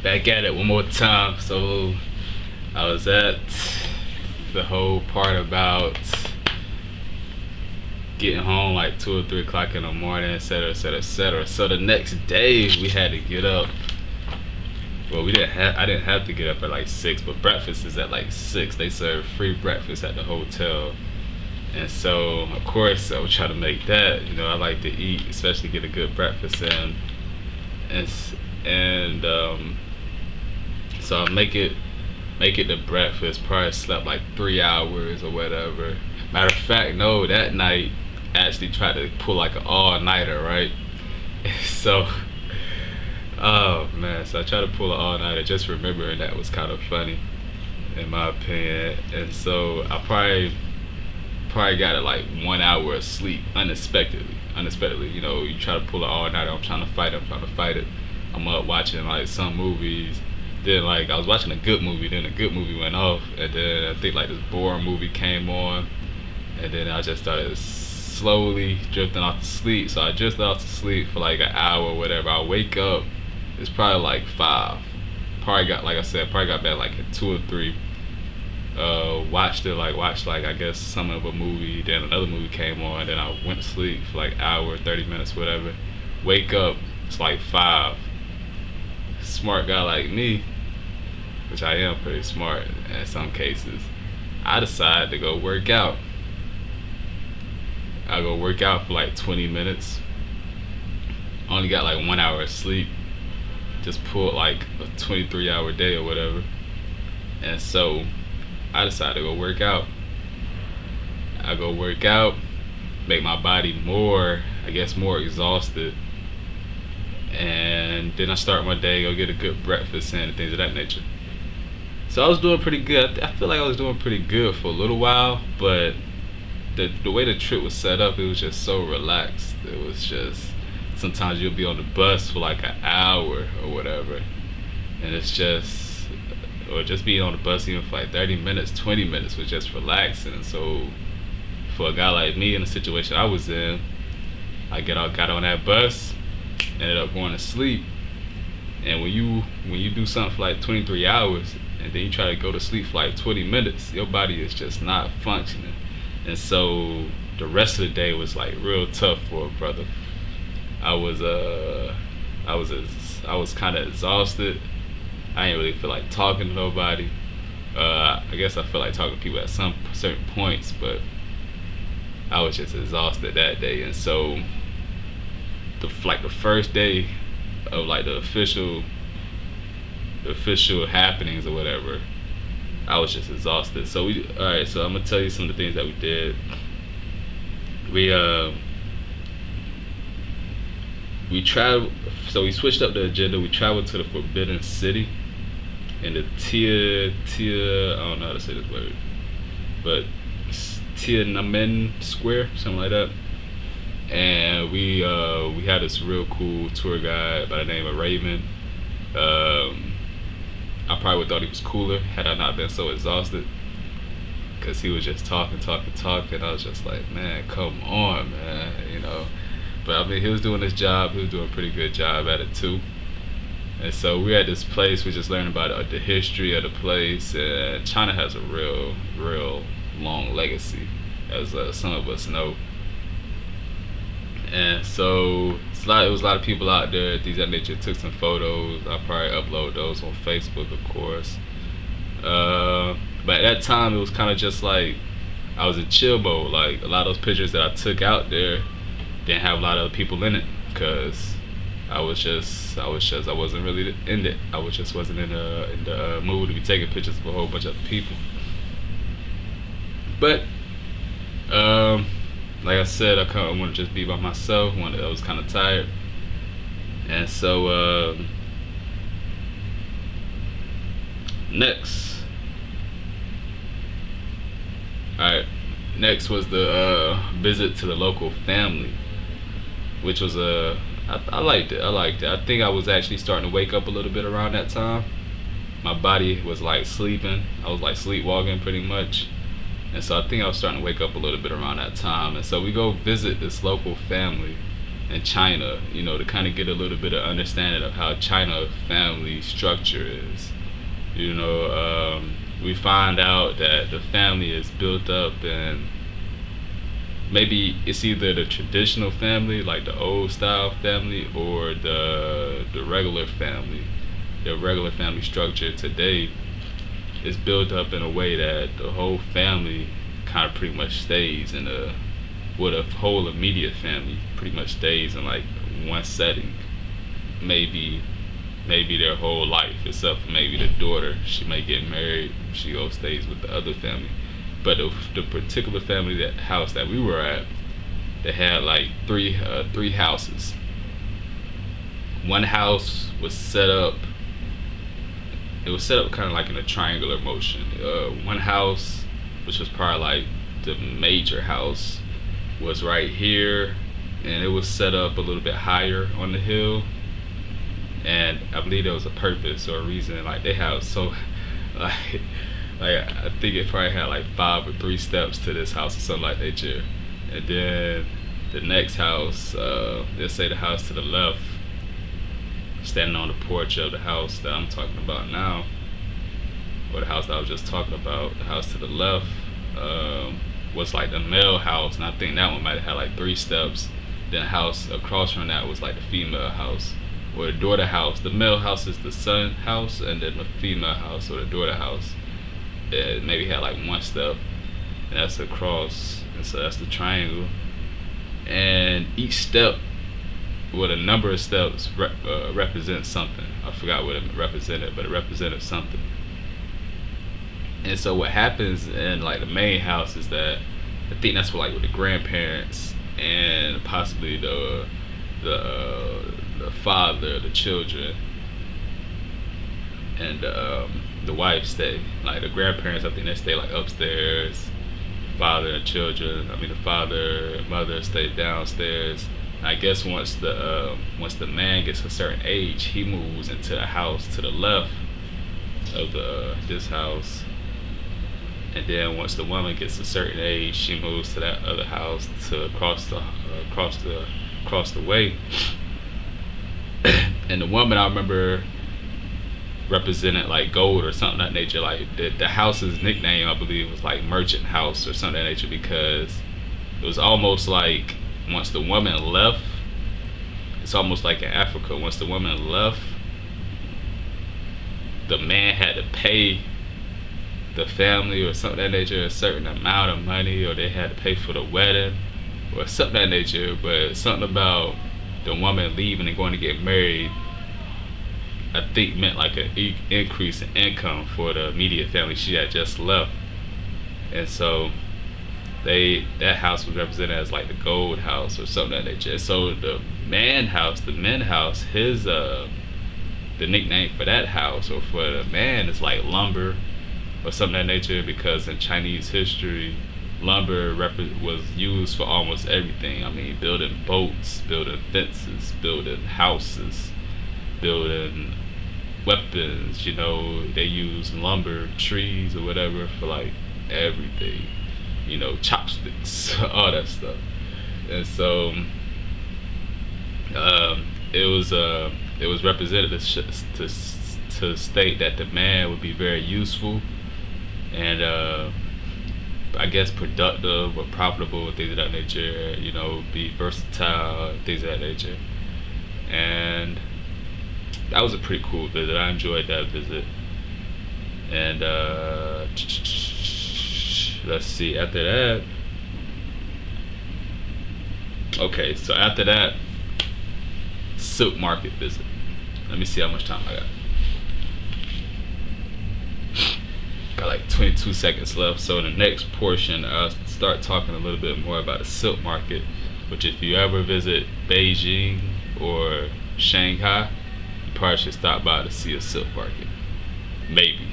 back at it one more time. So I was at the whole part about getting home like 2 or 3 o'clock in the morning, etc., etc., etc. So the next day we had to get up. Well, I didn't have to get up at like 6, but breakfast is at like 6. They serve free breakfast at the hotel. And so, of course, I would try to make that. You know, I like to eat, especially get a good breakfast in. And so I make it to breakfast. Probably slept like 3 hours or whatever. Matter of fact, no, that night I actually tried to pull like an all-nighter, right? So, oh man, so I tried to pull an all-nighter. Just remembering that was kind of funny, in my opinion. And so I probably got like 1 hour of sleep unexpectedly. You know, you try to pull it all night. I'm trying to fight it. I'm up watching like some movies. Then like I was watching a good movie. Then a good movie went off, and then I think like this boring movie came on, and then I just started slowly drifting off to sleep. So I drifted off to sleep for like an hour or whatever. I wake up. It's probably like 5. Probably got back like at 2 or 3. Watched like I guess some of a movie, then another movie came on, then I went to sleep for like an hour, 30 minutes, whatever. Wake up, it's like 5. Smart guy like me, which I am pretty smart in some cases, I decide to go work out. I go work out for like 20 minutes. Only got like 1 hour of sleep. Just pulled like a 23-hour day or whatever. And so I decided to go work out. I go work out, make my body more exhausted, and then I start my day, go get a good breakfast and things of that nature. So I was doing pretty good. I feel like I was doing pretty good for a little while, but the way the trip was set up, it was just so relaxed. It was just, sometimes you'll be on the bus for like an hour or whatever, and it's just, or just being on the bus even for like 30 minutes, 20 minutes was just relaxing. So for a guy like me in the situation I was in, I got on that bus, ended up going to sleep. And when you do something for like 23 hours and then you try to go to sleep for like 20 minutes, your body is just not functioning. And so the rest of the day was like real tough for a brother. I was kind of exhausted. I didn't really feel like talking to nobody. I guess I feel like talking to people at some certain points, but I was just exhausted that day. And so the first day of like the official happenings or whatever, I was just exhausted. So so I'm gonna tell you some of the things that we did. We traveled, so we switched up the agenda. We traveled to the Forbidden City in the Tia, I don't know how to say this word, but Tiananmen Square, something like that. And we had this real cool tour guide by the name of Raymond. I probably would thought he was cooler had I not been so exhausted, because he was just talking. I was just like, man, come on, man, you know. But I mean, he was doing his job. He was doing a pretty good job at it too. And so we're at this place. We just learned about the history of the place. And China has a real long legacy, as some of us know. And so it was a lot of people out there. Things of that nature. Took some photos. I'll probably upload those on Facebook, of course. But at that time, it was kind of just like I was in chill mode. Like a lot of those pictures that I took out there didn't have a lot of other people in it, because I wasn't really in it. I wasn't in the mood to be taking pictures of a whole bunch of other people. But like I said, I kind of want to just be by myself. I was kind of tired, and so next was the visit to the local family, which was I liked it. I think I was actually starting to wake up a little bit around that time. My body was like sleeping. I was like sleepwalking pretty much. And so I think I was starting to wake up a little bit around that time. And so we go visit this local family. and China, to kind of get a little bit of understanding of how China family structure is. We find out that the family is built up, and maybe it's either the traditional family, like the old style family, or the regular family. The regular family structure today is built up in a way that the whole family kind of pretty much stays in the whole immediate family pretty much stays in like one setting, maybe their whole life, except for maybe the daughter. She may get married, she goes stays with the other family. But the particular family, that house that we were at, they had like three houses. One house was set up. It was set up kind of like in a triangular motion. One house, which was probably like the major house, was right here, and it was set up a little bit higher on the hill. And I believe there was a purpose or a reason. Like they have like I think it probably had like 5 or 3 steps to this house or something like that. And then the next house, let's say the house to the left, standing on the porch of the house that I'm talking about now, or the house that I was just talking about, the house to the left was like the male house, and I think that one might have had like 3 steps. Then the house across from that was like the female house, or the daughter house. The male house is the son house, and then the female house, or the daughter house, it maybe had like 1 step, and that's across, and so that's the triangle. And each step, with a number of steps, represents something. I forgot what it represented, but it represented something. And so what happens in like the main house is that I think that's what, like with the grandparents and possibly the father, the children, and the wife stay. Like the grandparents, I think they stay like upstairs. Father and children, the father and mother stay downstairs. And I guess once the man gets a certain age, he moves into the house to the left of this house. And then once the woman gets a certain age, she moves to that other house to across the way. And the woman, I remember, represented like gold or something of that nature. Like the house's nickname, I believe, was like Merchant House or something of that nature, because it was almost like once the woman left, it's almost like in Africa, once the woman left, the man had to pay the family or something of that nature a certain amount of money, or they had to pay for the wedding or something of that nature. But something about the woman leaving and going to get married, I think, meant like an increase in income for the immediate family she had just left. And so that house was represented as like the gold house or something of that nature. So the men's house, his the nickname for that house or for the man is like lumber or something of that nature, because in Chinese history, lumber was used for almost everything. Building boats, building fences, building houses, building weapons. They use lumber, trees or whatever for like everything. Chopsticks, all that stuff. And so it was represented to state that the man would be very useful and I guess productive or profitable and things of that nature, be versatile and things of that nature. And that was a pretty cool visit. I enjoyed that visit. And let's see, after that, okay, so after that, silk market visit. Let me see how much time I got. Got like 22 seconds left. So in the next portion, I'll start talking a little bit more about the silk market, which if you ever visit Beijing or Shanghai, you probably should stop by to see a silk market. Maybe.